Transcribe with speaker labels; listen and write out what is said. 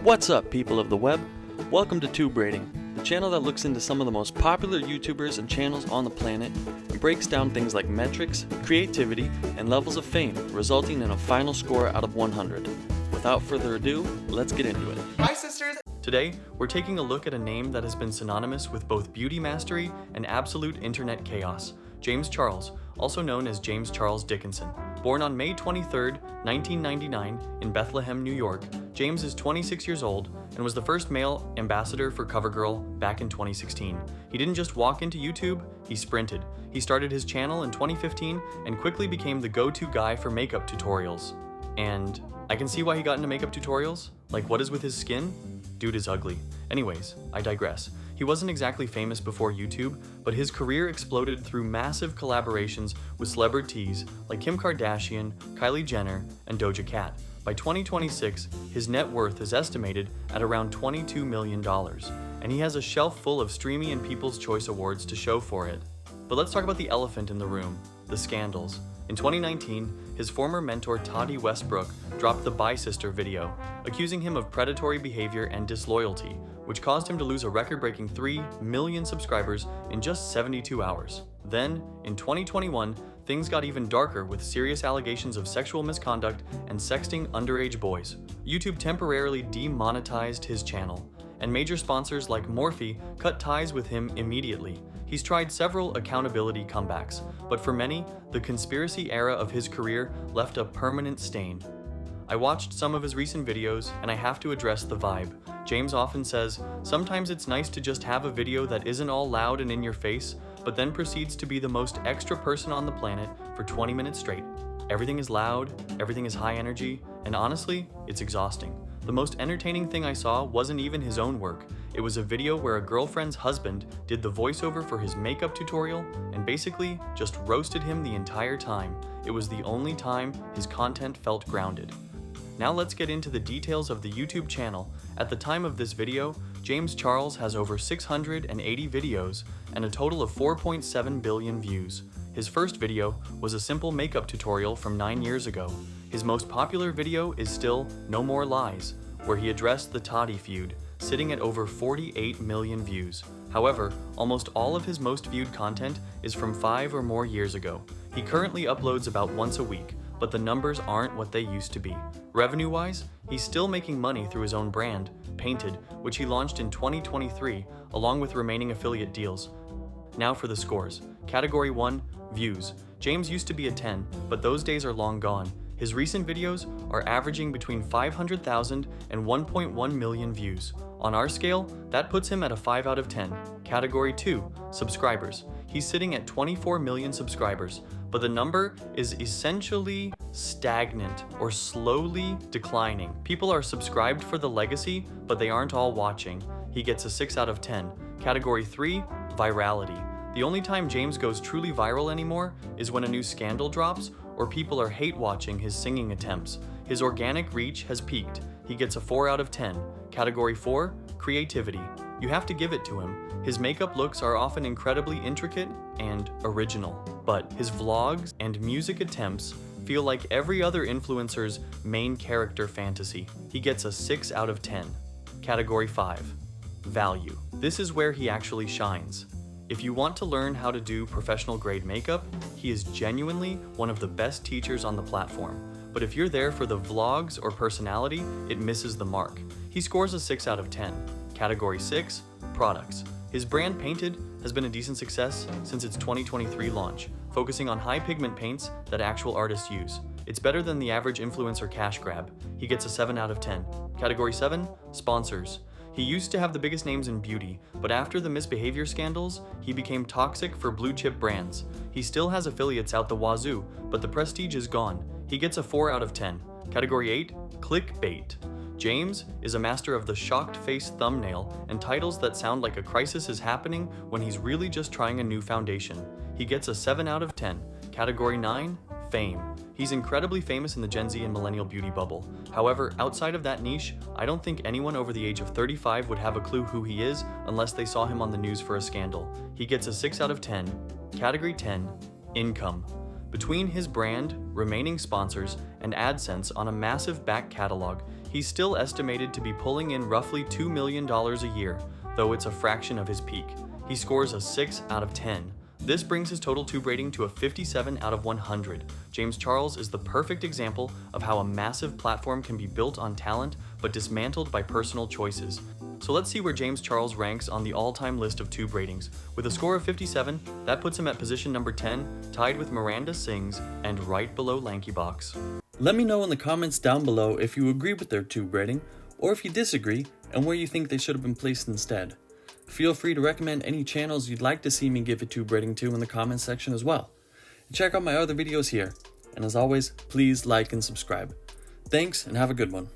Speaker 1: What's up, people of the web? Welcome to Tube Rating, the channel that looks into some of the most popular YouTubers and channels on the planet and breaks down things like metrics, creativity, and levels of fame, resulting in a final score out of 100. Without further ado, let's get into it.
Speaker 2: Hi, sisters!
Speaker 3: Today, we're taking a look at a name that has been synonymous with both beauty mastery and absolute internet chaos. James Charles, also known as James Charles Dickinson. Born on May 23, 1999 in Bethlehem, New York, James is 26 years old and was the first male ambassador for CoverGirl back in 2016. He didn't just walk into YouTube, he sprinted. He started his channel in 2015 and quickly became the go-to guy for makeup tutorials. And I can see why he got into makeup tutorials. Like, what is with his skin? Dude is ugly. Anyways, I digress. He wasn't exactly famous before YouTube, but his career exploded through massive collaborations with celebrities like Kim Kardashian, Kylie Jenner, and Doja Cat. By 2026, his net worth is estimated at around $22 million, and he has a shelf full of Streamy and People's Choice Awards to show for it. But let's talk about the elephant in the room, the scandals. In 2019, his former mentor Tati Westbrook dropped the Bye Sister video, accusing him of predatory behavior and disloyalty, which caused him to lose a record-breaking 3 million subscribers in just 72 hours. Then, in 2021, things got even darker with serious allegations of sexual misconduct and sexting underage boys. YouTube temporarily demonetized his channel, and major sponsors like Morphe cut ties with him immediately. He's tried several accountability comebacks, but for many, the conspiracy era of his career left a permanent stain. I watched some of his recent videos, and I have to address the vibe. James often says, sometimes it's nice to just have a video that isn't all loud and in your face, but then proceeds to be the most extra person on the planet for 20 minutes straight. Everything is loud, everything is high energy, and honestly, it's exhausting. The most entertaining thing I saw wasn't even his own work. It was a video where a girlfriend's husband did the voiceover for his makeup tutorial and basically just roasted him the entire time. It was the only time his content felt grounded. Now let's get into the details of the YouTube channel. At the time of this video, James Charles has over 680 videos and a total of 4.7 billion views. His first video was a simple makeup tutorial from 9 years ago. His most popular video is still No More Lies, where he addressed the Tati feud, sitting at over 48 million views. However, almost all of his most viewed content is from 5 or more years ago. He currently uploads about once a week, but the numbers aren't what they used to be. Revenue-wise, he's still making money through his own brand, Painted, which he launched in 2023, along with remaining affiliate deals. Now for the scores. Category 1, Views. James used to be a 10, but those days are long gone. His recent videos are averaging between 500,000 and 1.1 million views. On our scale, that puts him at a 5 out of 10. Category 2, Subscribers. He's sitting at 24 million subscribers, but the number is essentially stagnant or slowly declining. People are subscribed for the legacy, but they aren't all watching. He gets a 6 out of 10. Category 3, Virality. The only time James goes truly viral anymore is when a new scandal drops or people are hate-watching his singing attempts. His organic reach has peaked. He gets a 4 out of 10. Category 4, Creativity. You have to give it to him. His makeup looks are often incredibly intricate and original, but his vlogs and music attempts feel like every other influencer's main character fantasy. He gets a 6 out of 10. Category 5, Value. This is where he actually shines. If you want to learn how to do professional grade makeup, he is genuinely one of the best teachers on the platform. But if you're there for the vlogs or personality, it misses the mark. He scores a 6 out of 10. Category 6, Products. His brand Painted has been a decent success since its 2023 launch, focusing on high pigment paints that actual artists use. It's better than the average influencer cash grab. He gets a 7 out of 10. Category 7, Sponsors. He used to have the biggest names in beauty, but after the misbehavior scandals, he became toxic for blue chip brands. He still has affiliates out the wazoo, but the prestige is gone. He gets a 4 out of 10. Category 8, Clickbait. James is a master of the shocked face thumbnail and titles that sound like a crisis is happening when he's really just trying a new foundation. He gets a 7 out of 10. Category 9, Fame. He's incredibly famous in the Gen Z and millennial beauty bubble. However, outside of that niche, I don't think anyone over the age of 35 would have a clue who he is unless they saw him on the news for a scandal. He gets a 6 out of 10. Category 10, Income. Between his brand, remaining sponsors, and AdSense on a massive back catalog, He's still estimated to be pulling in roughly $2 million a year, though it's a fraction of his peak. He scores a 6 out of 10. This brings his total tube rating to a 57 out of 100. James Charles is the perfect example of how a massive platform can be built on talent but dismantled by personal choices. So let's see where James Charles ranks on the all-time list of tube ratings. With a score of 57, that puts him at position number 10, tied with Miranda Sings and right below Lankybox.
Speaker 1: Let me know in the comments down below if you agree with their tube rating, or if you disagree and where you think they should have been placed instead. Feel free to recommend any channels you'd like to see me give a tube rating to in the comments section as well. And check out my other videos here. And as always, please like and subscribe. Thanks and have a good one.